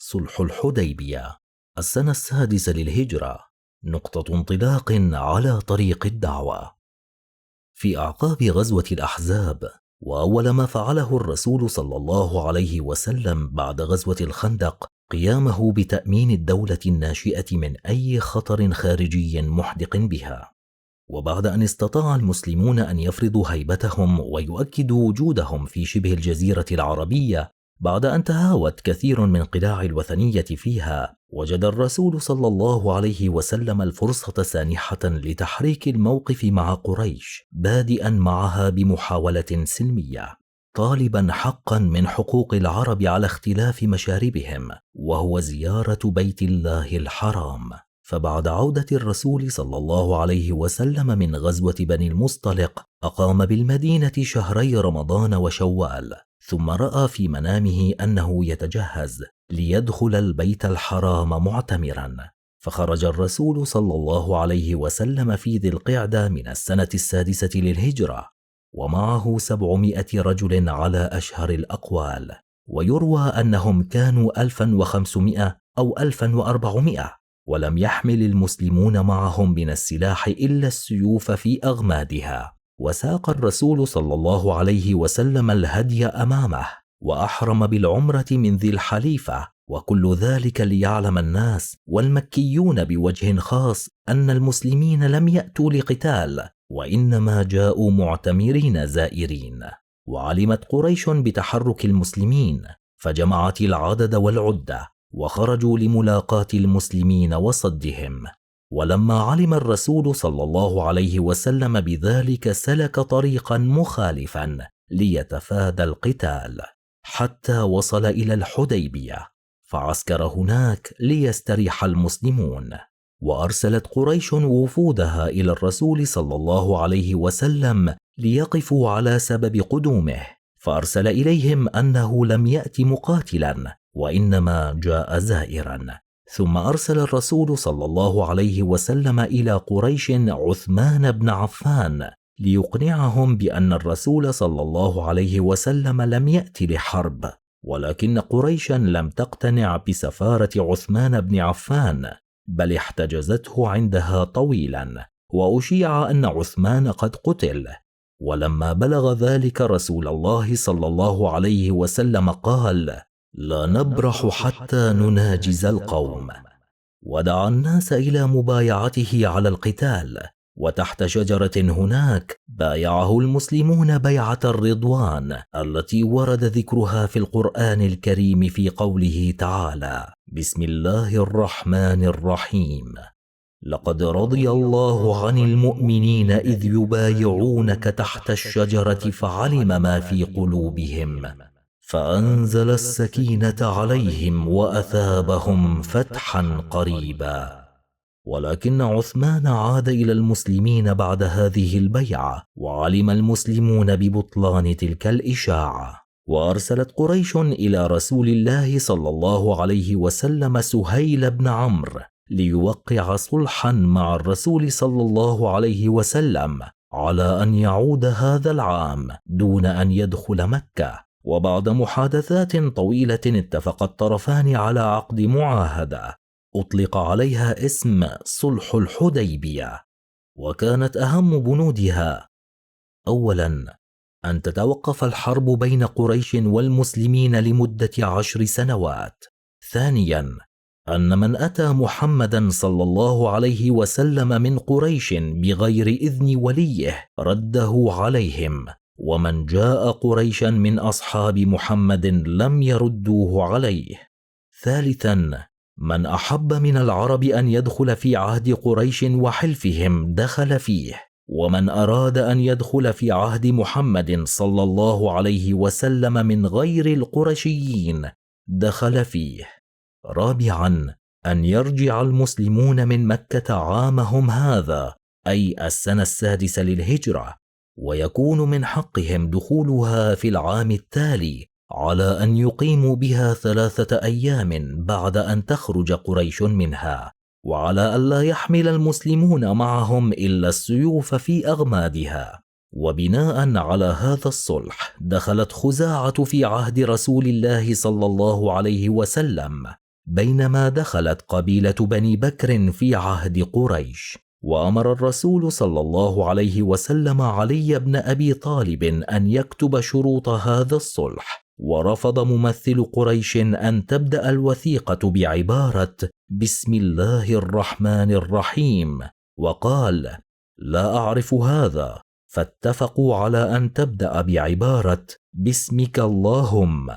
صلح الحديبية، السنة السادسة للهجرة، نقطة انطلاق على طريق الدعوة. في أعقاب غزوة الأحزاب، وأول ما فعله الرسول صلى الله عليه وسلم بعد غزوة الخندق قيامه بتأمين الدولة الناشئة من أي خطر خارجي محدق بها. وبعد أن استطاع المسلمون أن يفرضوا هيبتهم ويؤكدوا وجودهم في شبه الجزيرة العربية بعد أن تهاوت كثير من قلاع الوثنية فيها، وجد الرسول صلى الله عليه وسلم الفرصة سانحة لتحريك الموقف مع قريش، بادئا معها بمحاولة سلمية، طالبا حقا من حقوق العرب على اختلاف مشاربهم، وهو زيارة بيت الله الحرام. فبعد عودة الرسول صلى الله عليه وسلم من غزوة بني المصطلق، أقام بالمدينة شهري رمضان وشوال، ثم رأى في منامه أنه يتجهز ليدخل البيت الحرام معتمرا. فخرج الرسول صلى الله عليه وسلم في ذي القعدة من السنة السادسة للهجرة، ومعه 700 رجل على أشهر الأقوال، ويروى أنهم كانوا 1500 أو 1400، ولم يحمل المسلمون معهم من السلاح إلا السيوف في أغمادها. وساق الرسول صلى الله عليه وسلم الهدي أمامه، وأحرم بالعمرة من ذي الحليفة، وكل ذلك ليعلم الناس والمكيون بوجه خاص أن المسلمين لم يأتوا لقتال، وإنما جاءوا معتمرين زائرين. وعلمت قريش بتحرك المسلمين، فجمعت العدد والعدة، وخرجوا لملاقاة المسلمين وصدهم. ولما علم الرسول صلى الله عليه وسلم بذلك سلك طريقا مخالفا ليتفادى القتال، حتى وصل إلى الحديبية، فعسكر هناك ليستريح المسلمون. وأرسلت قريش وفودها إلى الرسول صلى الله عليه وسلم ليقفوا على سبب قدومه، فأرسل إليهم أنه لم يأت مقاتلا، وإنما جاء زائرا. ثم أرسل الرسول صلى الله عليه وسلم إلى قريش عثمان بن عفان ليقنعهم بأن الرسول صلى الله عليه وسلم لم يأت لحرب، ولكن قريشا لم تقتنع بسفارة عثمان بن عفان، بل احتجزته عندها طويلا، وأشيع أن عثمان قد قتل. ولما بلغ ذلك رسول الله صلى الله عليه وسلم قال: لا نبرح حتى نناجز القوم، ودعا الناس إلى مبايعته على القتال. وتحت شجرة هناك بايعه المسلمون بيعة الرضوان التي ورد ذكرها في القرآن الكريم في قوله تعالى: بسم الله الرحمن الرحيم، لقد رضي الله عن المؤمنين إذ يبايعونك تحت الشجرة فعلم ما في قلوبهم فأنزل السكينة عليهم وأثابهم فتحا قريبا. ولكن عثمان عاد إلى المسلمين بعد هذه البيعة، وعلم المسلمون ببطلان تلك الإشاعة، وأرسلت قريش إلى رسول الله صلى الله عليه وسلم سهيل بن عمرو ليوقع صلحا مع الرسول صلى الله عليه وسلم على أن يعود هذا العام دون أن يدخل مكة. وبعد محادثات طويلة اتفق الطرفان على عقد معاهدة أطلق عليها اسم صلح الحديبية، وكانت أهم بنودها: أولا، أن تتوقف الحرب بين قريش والمسلمين لمدة 10 سنوات. ثانيا، أن من أتى محمدا صلى الله عليه وسلم من قريش بغير إذن وليه رده عليهم، ومن جاء قريشا من أصحاب محمد لم يردوه عليه. ثالثا، من أحب من العرب أن يدخل في عهد قريش وحلفهم دخل فيه، ومن أراد أن يدخل في عهد محمد صلى الله عليه وسلم من غير القرشيين دخل فيه. رابعا، أن يرجع المسلمون من مكة عامهم هذا، أي السنة السادسة للهجرة، ويكون من حقهم دخولها في العام التالي، على أن يقيموا بها 3 أيام بعد أن تخرج قريش منها، وعلى ألا يحمل المسلمون معهم إلا السيوف في أغمادها. وبناء على هذا الصلح دخلت خزاعة في عهد رسول الله صلى الله عليه وسلم، بينما دخلت قبيلة بني بكر في عهد قريش. وأمر الرسول صلى الله عليه وسلم علي بن أبي طالب أن يكتب شروط هذا الصلح، ورفض ممثل قريش أن تبدأ الوثيقة بعبارة بسم الله الرحمن الرحيم، وقال لا أعرف هذا، فاتفقوا على أن تبدأ بعبارة باسمك اللهم.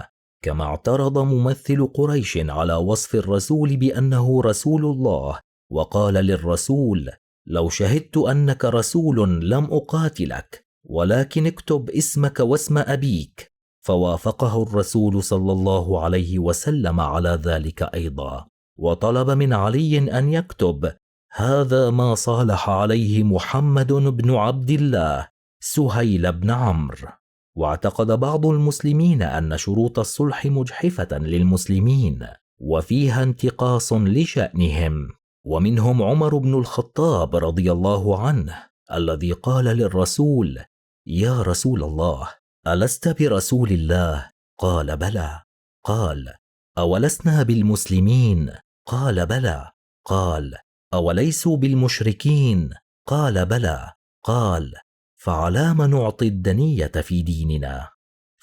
كما اعترض ممثل قريش على وصف الرسول بأنه رسول الله، وقال للرسول لو شهدت أنك رسول لم أقاتلك، ولكن اكتب اسمك واسم أبيك. فوافقه الرسول صلى الله عليه وسلم على ذلك أيضا، وطلب من علي أن يكتب هذا ما صالح عليه محمد بن عبد الله سهيل بن عمرو. واعتقد بعض المسلمين أن شروط الصلح مجحفة للمسلمين وفيها انتقاص لشأنهم، ومنهم عمر بن الخطاب رضي الله عنه الذي قال للرسول يا رسول الله ألست برسول الله؟ قال بلى. قال أولسنا بالمسلمين؟ قال بلى. قال أوليسوا بالمشركين؟ قال بلى. قال فعلام نعطي الدنية في ديننا؟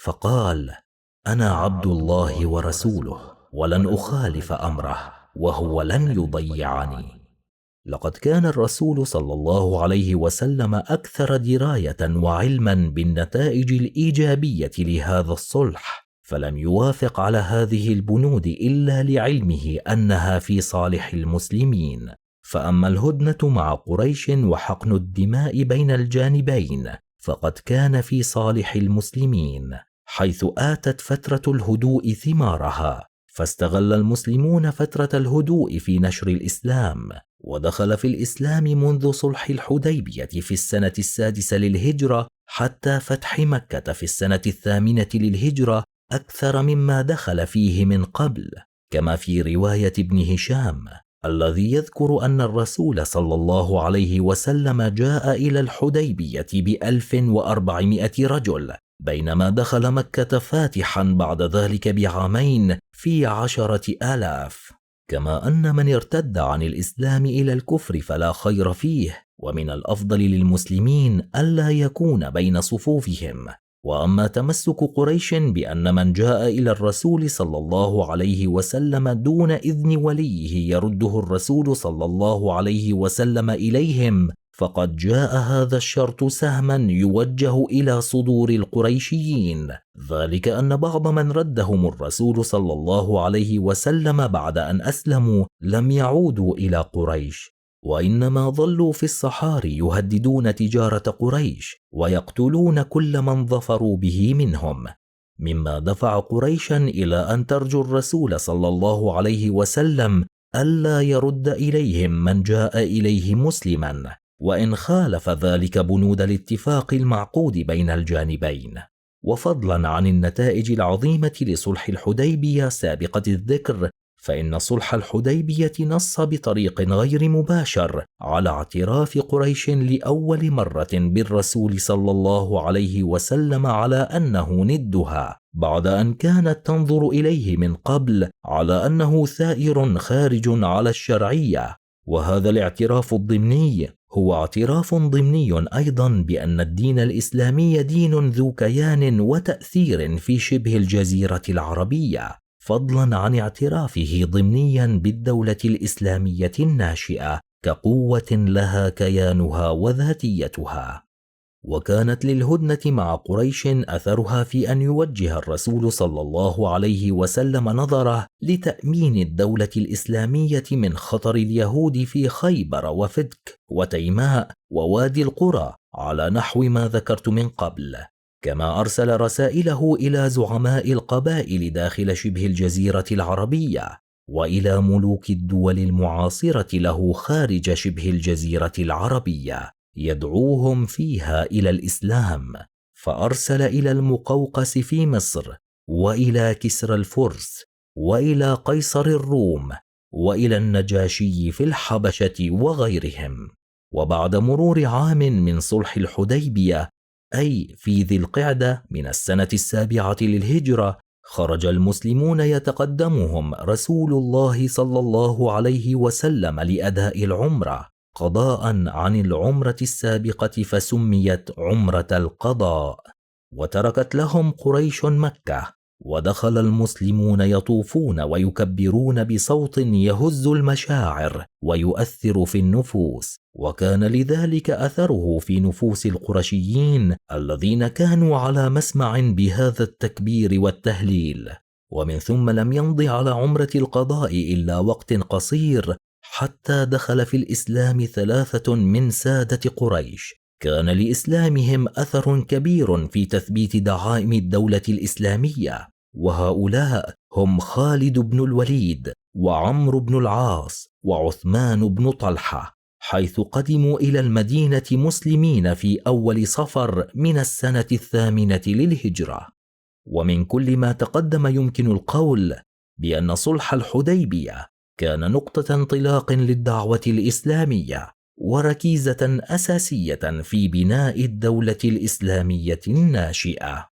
فقال أنا عبد الله ورسوله ولن أخالف أمره وهو لن يضيعني. لقد كان الرسول صلى الله عليه وسلم أكثر دراية وعلما بالنتائج الإيجابية لهذا الصلح، فلم يوافق على هذه البنود إلا لعلمه أنها في صالح المسلمين. فأما الهدنة مع قريش وحقن الدماء بين الجانبين فقد كان في صالح المسلمين، حيث آتت فترة الهدوء ثمارها، فاستغل المسلمون فترة الهدوء في نشر الإسلام، ودخل في الإسلام منذ صلح الحديبية في السنة 6 للهجرة حتى فتح مكة في السنة 8 للهجرة أكثر مما دخل فيه من قبل، كما في رواية ابن هشام الذي يذكر أن الرسول صلى الله عليه وسلم جاء إلى الحديبية ب1400 رجل، بينما دخل مكة فاتحا بعد ذلك بعامين في 10,000. كما أن من ارتد عن الإسلام إلى الكفر فلا خير فيه، ومن الأفضل للمسلمين ألا يكون بين صفوفهم. وأما تمسك قريش بأن من جاء إلى الرسول صلى الله عليه وسلم دون إذن وليه يرده الرسول صلى الله عليه وسلم إليهم، فقد جاء هذا الشرط سهما يوجه إلى صدور القريشيين، ذلك أن بعض من ردهم الرسول صلى الله عليه وسلم بعد أن أسلموا لم يعودوا إلى قريش، وإنما ظلوا في الصحاري يهددون تجارة قريش ويقتلون كل من ظفروا به منهم، مما دفع قريشا إلى أن ترجو الرسول صلى الله عليه وسلم ألا يرد إليهم من جاء إليه مسلما، وإن خالف ذلك بنود الاتفاق المعقود بين الجانبين. وفضلا عن النتائج العظيمة لصلح الحديبية سابقة الذكر، فإن صلح الحديبية نص بطريق غير مباشر على اعتراف قريش لأول مرة بالرسول صلى الله عليه وسلم على أنه ندها، بعد أن كانت تنظر إليه من قبل على أنه ثائر خارج على الشرعية. وهذا الاعتراف الضمني هو اعتراف ضمني أيضا بأن الدين الإسلامي دين ذو كيان وتأثير في شبه الجزيرة العربية، فضلا عن اعترافه ضمنيا بالدولة الإسلامية الناشئة كقوة لها كيانها وذاتيتها. وكانت للهدنة مع قريش أثرها في أن يوجه الرسول صلى الله عليه وسلم نظره لتأمين الدولة الإسلامية من خطر اليهود في خيبر وفدك وتيماء ووادي القرى على نحو ما ذكرت من قبل، كما أرسل رسائله إلى زعماء القبائل داخل شبه الجزيرة العربية وإلى ملوك الدول المعاصرة له خارج شبه الجزيرة العربية يدعوهم فيها إلى الإسلام، فأرسل إلى المقوقس في مصر، وإلى كسرى الفرس، وإلى قيصر الروم، وإلى النجاشي في الحبشة وغيرهم. وبعد مرور عام من صلح الحديبية، أي في ذي القعدة من السنة 7 للهجرة، خرج المسلمون يتقدمهم رسول الله صلى الله عليه وسلم لأداء العمرة قضاء عن العمرة السابقة، فسميت عمرة القضاء. وتركت لهم قريش مكة، ودخل المسلمون يطوفون ويكبرون بصوت يهز المشاعر ويؤثر في النفوس، وكان لذلك أثره في نفوس القرشيين الذين كانوا على مسمع بهذا التكبير والتهليل. ومن ثم لم يمض على عمرة القضاء إلا وقت قصير حتى دخل في الإسلام 3 من سادة قريش كان لإسلامهم أثر كبير في تثبيت دعائم الدولة الإسلامية، وهؤلاء هم خالد بن الوليد وعمرو بن العاص وعثمان بن طلحة، حيث قدموا إلى المدينة مسلمين في أول صفر من السنة 8 للهجرة. ومن كل ما تقدم يمكن القول بأن صلح الحديبية كان نقطة انطلاق للدعوة الإسلامية وركيزة أساسية في بناء الدولة الإسلامية الناشئة.